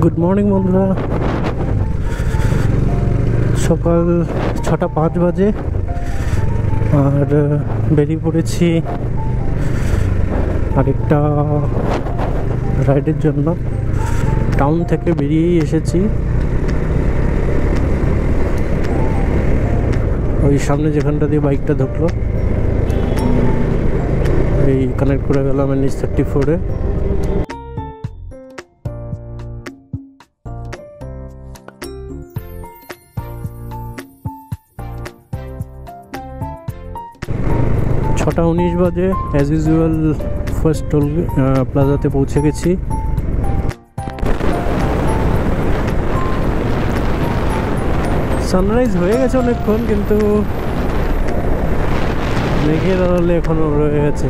Good morning বন্ধুরা, সকাল 6:05 বাজে আর বেরিয়ে পড়েছি আরেকটা রাইডের জন্য। টাউন থেকে বেরিয়েই এসেছি, ওই সামনে যেখানটা দিয়ে বাইকটা ঢুকলো এই কানেক্ট করে গেলাম NH34-এ। ছটা 19 বাজে অ্যাজ ইউজুয়াল ফার্স্ট টোল প্লাজাতে পৌঁছে গেছি। সানরাইজ হয়ে গেছে অনেকক্ষণ, কিন্তু মেঘের আড়ালে এখনো রয়ে গেছে।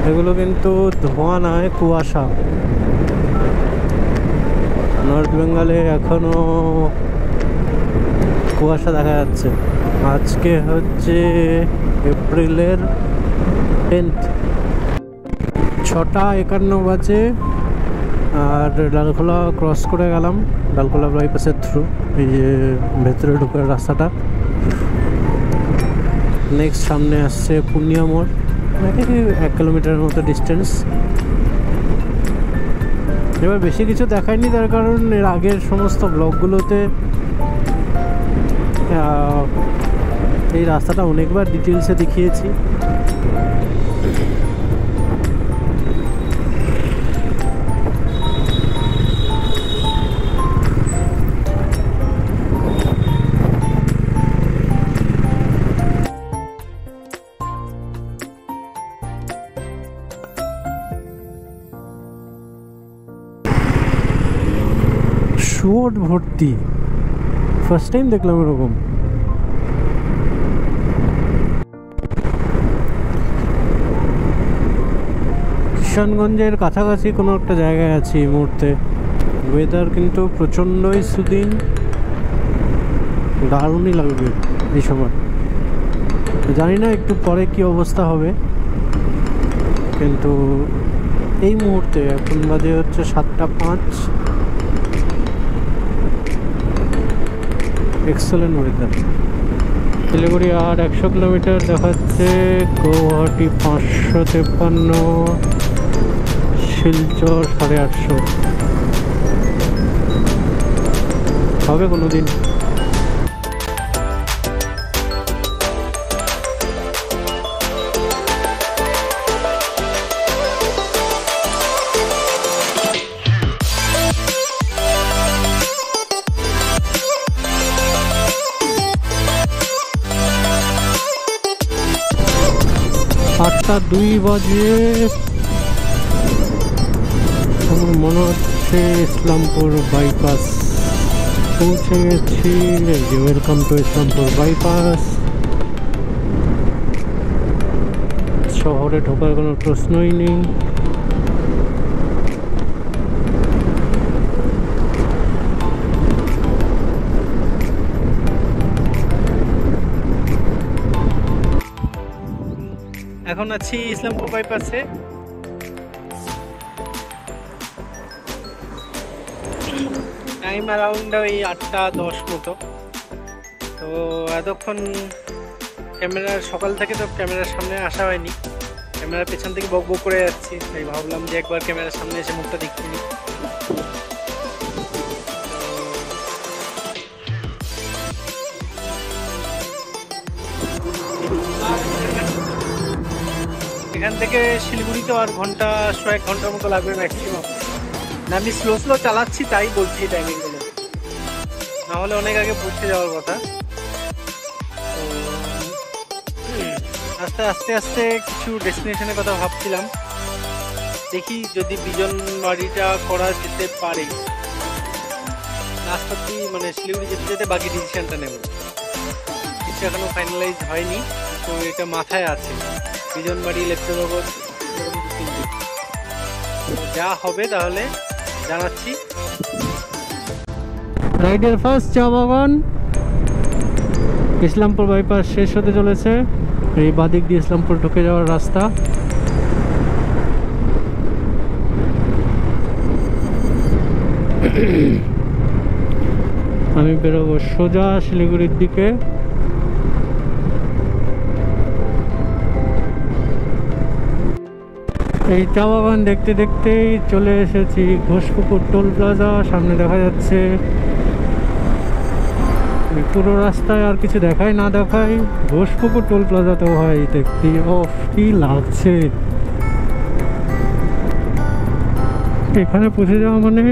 এগুলো কিন্তু ধোঁয়া নয়, কুয়াশা। নর্থ বেঙ্গলে এখনো কুয়াশা দেখা যাচ্ছে। আজকে হচ্ছে এপ্রিলের 10th, 6:51 বাজে আর লালখোলা ক্রস করে গেলাম, লালখোলা বাইপাসের থ্রু, এই যে ভেতরে ঢোকার রাস্তাটা। নেক্সট সামনে আসছে পূর্ণিয়া মোড়, 1 কিলোমিটারের মতো ডিস্টেন্স। এবার বেশি কিছু দেখায়নি, তার কারণ এর আগের সমস্ত ব্লগগুলোতে এই রাস্তাটা অনেকবার ডিটেলসে দেখিয়েছি। শুয়োর ভর্তি, ফার্স্ট টাইম দেখলাম এরকম। কিষানগঞ্জের কাছাকাছি কোনো একটা জায়গায় আছি এই মুহূর্তে। ওয়েদার কিন্তু প্রচণ্ডই সুদিন, দারুণই লাগবে এই সময়। জানি না একটু পরে কি অবস্থা হবে, কিন্তু এই মুহূর্তে এখন বাজে হচ্ছে 7:05। Excellent weather. শিলিগুড়ি আর 100 কিলোমিটার দেখাচ্ছে, গৌহাটি 553, শিলচর 850 হবে কোনো দিন। আটটা 2 বাজে, আমার মনে হচ্ছে ইসলামপুর বাইপাস পৌঁছে গেছি। Welcome to Islampur bypass. শহরে ঢোকার কোনো প্রশ্নই নেই। এখন আছি ইসলামপুর বাইপাসে। টাইম অ্যারাউন্ড ওই 8:10 মতো। তো এতক্ষণ সকাল থেকে তো ক্যামেরার সামনে আসা হয়নি, ক্যামেরার পেছন থেকে বক বক করে যাচ্ছি, তাই ভাবলাম যে একবার ক্যামেরার সামনে এসে মুখটা দেখিয়ে নিই। এখান থেকে শিলিগুড়িতে আর 1 ঘন্টার মতো লাগবে ম্যাক্সিমাম। আমি স্লো চালাচ্ছি তাই বলছি টাইমিংগুলো, নাহলে অনেক আগে পৌঁছে যাওয়ার কথা। তো আস্তে আস্তে কিছু ডেস্টিনেশনের কথা ভাবছিলাম, দেখি যদি বিজন বাড়িটা করা যেতে পারে। লাস্ট অব্দি মানে শিলিগুড়ি যেতে যেতে বাকি ডিসিশনটা নেব, কিছু এখনো ফাইনালাইজ হয়নি, তো এটা মাথায় আছে। বিজন বাড়ি, লেপ্টনগর, যা হবে তাহলে জানাচ্ছি। রাইডের ফার্স্ট চা বাগান, ইসলামপুর বাইপাস শেষ হতে চলেছে। এই বাদিক দিয়ে ইসলামপুর ঢুকে যাওয়ার রাস্তা। আমি বেরোবো সোজা শিলিগুড়ির দিকে। এই চা বাগান দেখতে দেখতেই চলে এসেছি ঘোষপুকুর টোল প্লাজা। সামনে দেখা যাচ্ছে পুরো রাস্তায় আর কিছু দেখাই না দেখাই ঘোষপুকুর টোল প্লাজা তো হয় দেখতে। অফ কি লাগছে এখানে পৌঁছে যাওয়া মানে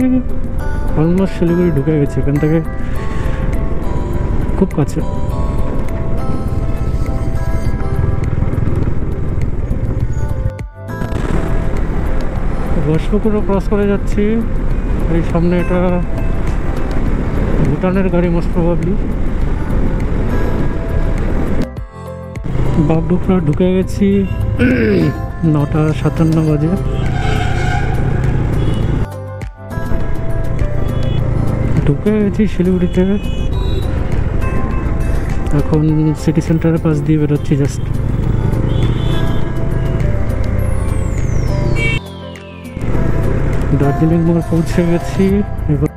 অলমোস্ট শিলিগুড়ি ঢুকে গেছে। এখান থেকে খুব কাছে। ঘোষপুকুরও ক্রস করে যাচ্ছি। এই সামনে এটা ভুটানের গাড়ি মোস্ট প্রবাবলি। বাগডোগরা ঢুকে গেছি 9:57 বাজে। ঢুকে গেছি শিলিগুড়িতে। এখন সিটি সেন্টারের পাশ দিয়ে বেরোচ্ছি জাস্ট। দার্জিলিং মোড় পৌঁছে গেছি। এবার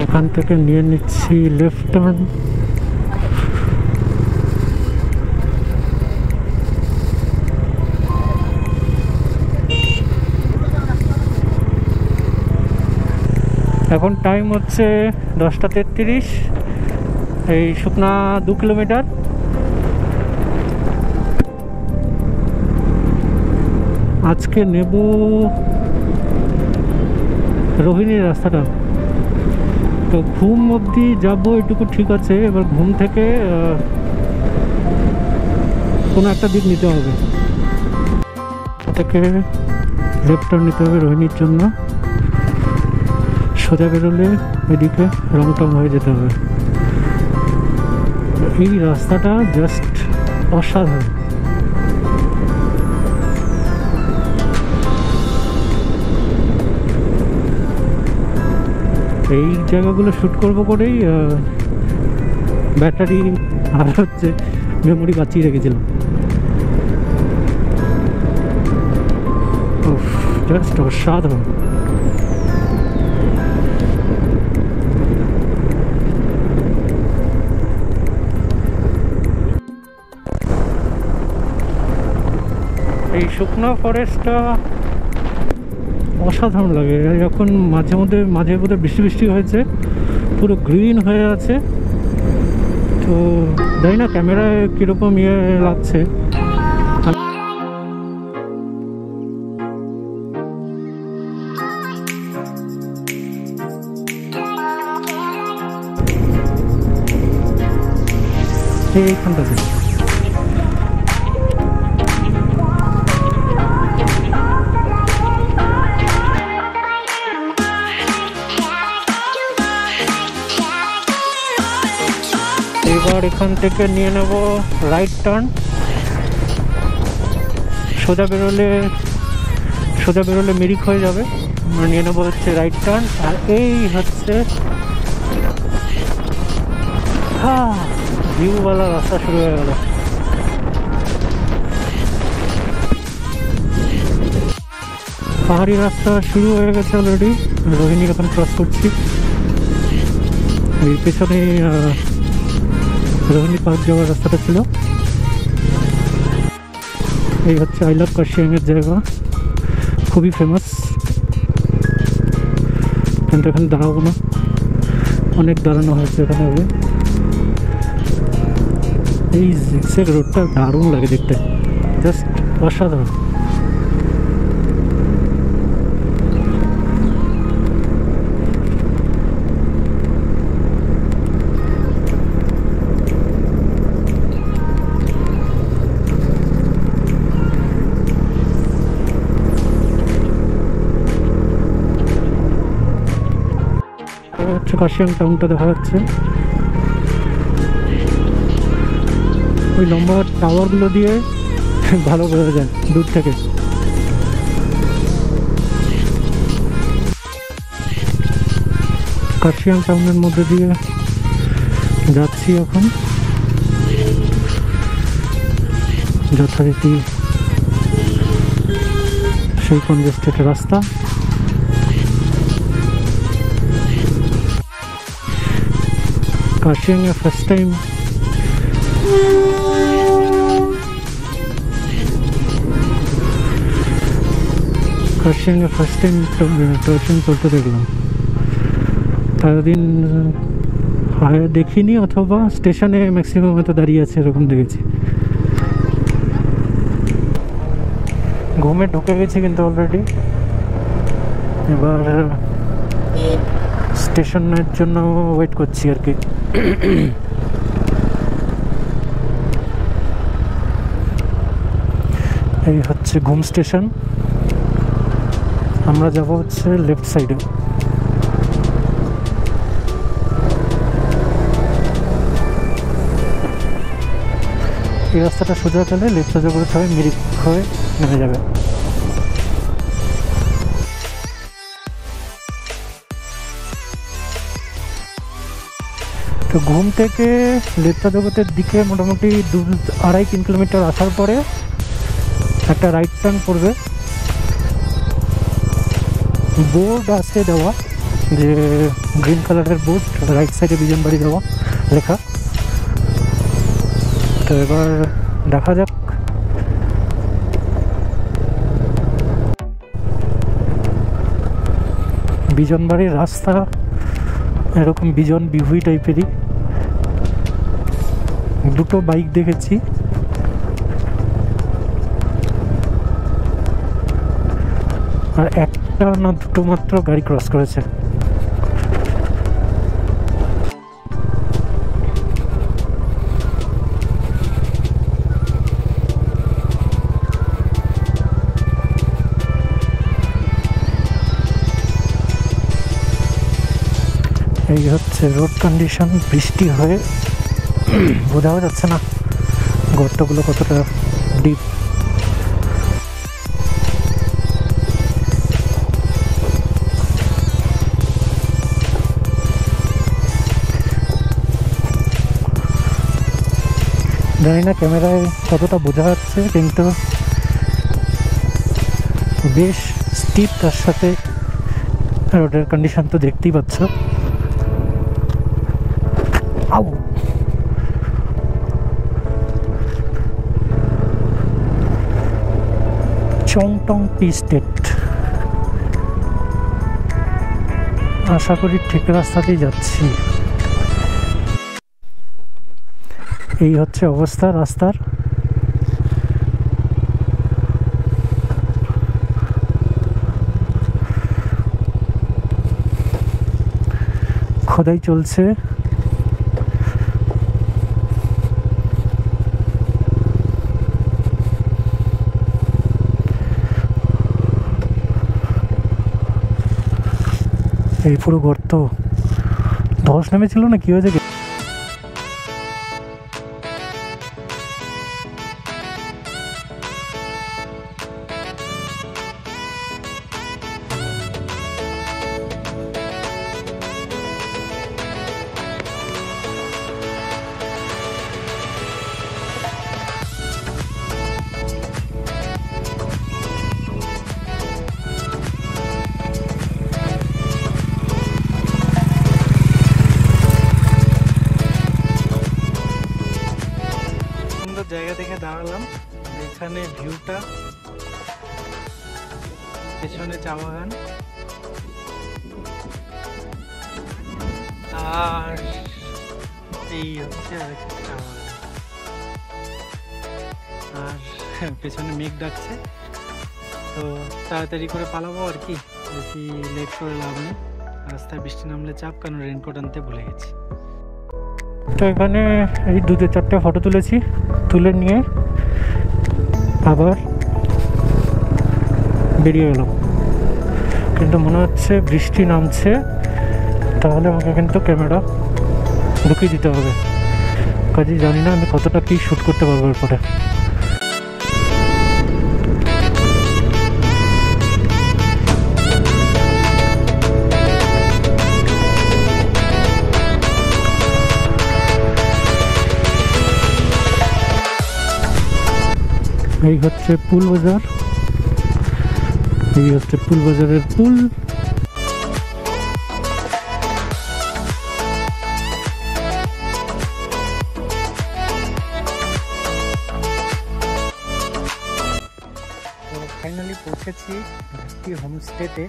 এখান থেকে নিয়ে নিচ্ছি লেফট টার্ন। এখন টাইম হচ্ছে 10:33। এই শুকনা 2 কিলোমিটার। আজকে নেব রোহিণীর রাস্তাটা। তো ঘুম অবধি যাবো এটুকু ঠিক আছে। এবার ঘুম থেকে কোনো একটা দিক নিতে হবে, থেকে লেফট টার্ন নিতে হবে রোহিণীর জন্য। সোজা বেরোলে এদিকে রংটং হয়ে যেতে হবে। এই রাস্তাটা জাস্ট অসাধারণ। এই জায়গাগুলো শ্যুট করবো করেই ব্যাটারি আর হচ্ছে মেমোরি বাঁচিয়ে রেখেছিলাম। জাস্ট অসাধারণ। এই শুকনো ফরেস্টটা অসাধারণ লাগে। এখন মাঝে মধ্যে বৃষ্টি বৃষ্টি হয়েছে, পুরো গ্রিন হয়ে আছে। তো জানি না ক্যামেরায় কীরকম লাগছে। এইখানটাতে এবার এখান থেকে নিয়ে নেব রাইট টার্ন। সোজা বেরোলে মিরিক হয়ে যাবে। নিয়ে নেবো হচ্ছে রাইট টার্ন। আর এই হচ্ছে ভিউওয়ালা রাস্তা শুরু হয়ে গেল। পাহাড়ি রাস্তা শুরু হয়ে গেছে অলরেডি। রোহিণী এখন ক্রস করছি। এই পেছনে রোহিণী পার্ক যাওয়ার রাস্তাটা ছিল। এই হচ্ছে আই লাভ কার্শিয়াং এর জায়গা, খুবই ফেমাস। কিন্তু এখানে দাঁড়াবো না, অনেক দাঁড়ানো হয়েছে এখানে। হবে এই জিগজ্যাগ রোডটা দারুণ লাগে দেখতে, জাস্ট অসাধারণ। কার্শিয়াং টাউনটা দেখা যাচ্ছে। ওই লম্বা টাওয়ারগুলো দিয়ে ভালো বোঝা যায় দূর থেকে। কার্শিয়াং টাউনের মধ্যে দিয়ে যাচ্ছি এখন। যথারীতি সেই কনজেস্টেড রাস্তা। কার্শিয়াংয়ে ফার্স্ট টাইম টয় ট্রেন চলতে দেখলাম। এতদিন দেখিনি, অথবা স্টেশনে ম্যাক্সিমাম হয়তো দাঁড়িয়ে আছে এরকম দেখেছি। ঘুমে ঢুকে গেছি কিন্তু অলরেডি। এবার স্টেশনের জন্য ওয়েট করছি আর কি। এই হচ্ছে ঘুম স্টেশন। আমরা যাব হচ্ছে লেফট সাইডে। এই রাস্তাটা সোজা গেলে লেফট সাইডে করে সবাই মিরিক হয়ে নেমে যাবে। তো ঘুম থেকে লেপ্চা জগতের দিকে মোটামুটি 2-2.5-3 কিলোমিটার আসার পরে একটা রাইট টার্ন পড়বে। বোর্ড আছে দেওয়া, যে গ্রিন কালারের বোর্ড, রাইট সাইডে বিজনবাড়ি দেওয়া লেখা। তো এবার দেখা যাক। বিজনবাড়ির রাস্তা এরকম বিজন বিহুই টাইপেরই। দুটো বাইক দেখেছি, আর একটা না দুটো মাত্র গাড়ি ক্রস করেছে। এই হচ্ছে রোড কন্ডিশন। বৃষ্টি হয়ে বোঝাও যাচ্ছে না গর্তগুলো কতটা ডিপ। জানি না ক্যামেরায় কতটা বোঝা যাচ্ছে, কিন্তু বেশ স্টিপ, তার সাথে রোডের কন্ডিশন তো দেখতেই পাচ্ছ। আউ চংটং টি স্টেট। আশা করি ঠিক রাস্তাতেই যাচ্ছি। এই হচ্ছে অবস্থা রাস্তার। খোদাই চলছে। এই পুরো গর্ত, ধস নেমেছিল না কি হয়েছে? জায়গা থেকে দাঁড়ালাম, এখানে ভিউটা, পেছনে চা বাগান, আর এই হচ্ছে আরেকটা চা বাগান, আর পেছনে মেঘ ডাকছে। তো তাড়াতাড়ি করে পালাবো আর কি, বেশি লেট করে লাভ নেই। রাস্তায় বৃষ্টি নামলে চাপ, কারণ রেনকোট আনতে ভুলে গেছি। তো এখানে এই 2-4টে ফটো তুলেছি, তুলে নিয়ে আবার বেরিয়ে গেলাম। কিন্তু মনে হচ্ছে বৃষ্টি নামছে, তাহলে আমাকে কিন্তু ক্যামেরা ঢুকিয়ে দিতে হবে। কাজেই জানি না আমি কতটা কি শ্যুট করতে পারবো এরপরে। এই হচ্ছে পুল বাজার, এই হচ্ছে পুল বাজারের পুল। এসেছি একটি হোমস্টেতে,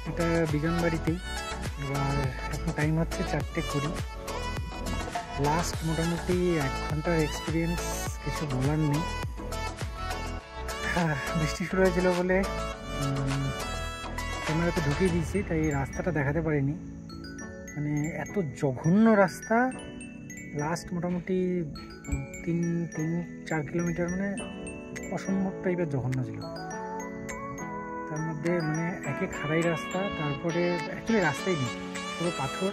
এটা বিজনবাড়িতেই। এবার এখন টাইম হচ্ছে 4:20। লাস্ট মোটামুটি 1 ঘন্টার এক্সপিরিয়েন্স, কিছু বলার নেই। বৃষ্টি শুরু হয়েছিল বলে ক্যামেরাতে ঢুকিয়ে দিয়েছি, তাই রাস্তাটা দেখাতে পারিনি। মানে এত জঘন্য রাস্তা, লাস্ট মোটামুটি 3-4 কিলোমিটার মানে অসম্ভব টাইপের জঘন্য ছিল। তার মধ্যে মানে একে খাড়াই রাস্তা, তারপরে অ্যাকচুয়ালি রাস্তাই নেই, পুরো পাথর,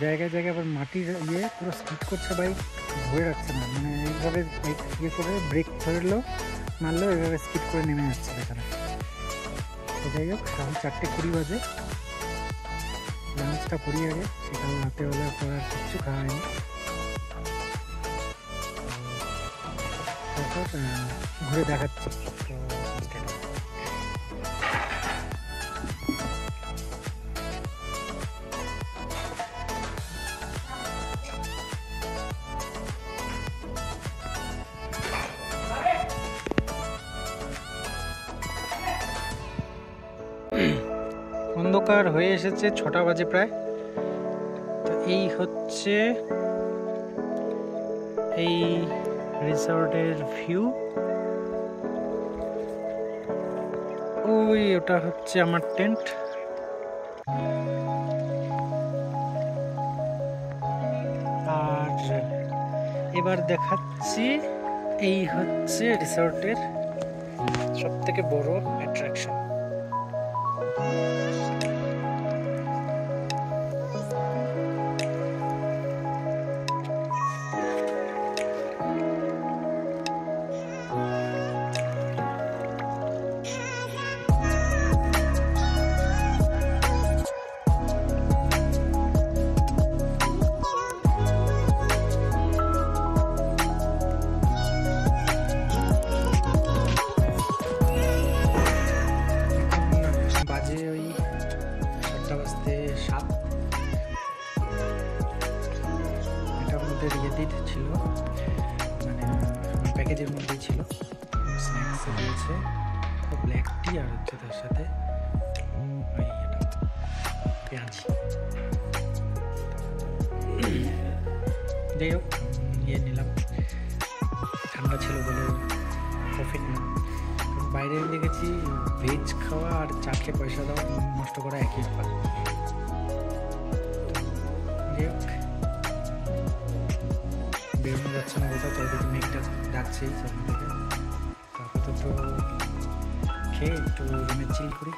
জায়গায় জায়গায় আবার মাটির পুরো স্কিড করছে বাইক, ধরে রাখছে না। মানে এইভাবে বাইক করে ব্রেক ধরলেও মারলেও এইভাবে স্কিড করে নেমে যাচ্ছে এখানে। তো যাই হোক, এখন 4:20 বাজে, লাঞ্চটা করি আগে, সেখানে রাতেবেলার পর আর কিচ্ছু খাওয়া হয়নি। তারপর ঘুরে দেখাচ্ছি। অন্ধকার হয়ে এসেছে, 6টা বাজে প্রায়। তো এই হচ্ছে এই রিসর্টের ভিউ। ওই ওটা হচ্ছে আমার টেন্ট। আর এবার দেখাচ্ছি, এই হচ্ছে রিসর্টের সবথেকে বড় অ্যাট্রাকশন। ইয়েতেই ছিল, মানে প্যাকেজের মধ্যেই ছিল। স্ন্যাক্স রয়েছে, ব্ল্যাক টি, আর হচ্ছে তার সাথে ওই পেঁয়াজি। যাই হোক, নিয়ে নিলাম, ঠান্ডা ছিল বলে প্রফিট না। বাইরে দেখেছি ভেজ খাওয়া আর চা খেয়ে পয়সা দেওয়া নষ্ট করা একই ব্যাপার। যাই হোক, বেরোনো যাচ্ছে না কোথাও, চারিদিকে মেঘটা ডাকছেই সামনে থেকে। আপাতত খেয়ে একটু রুমে চিল করি।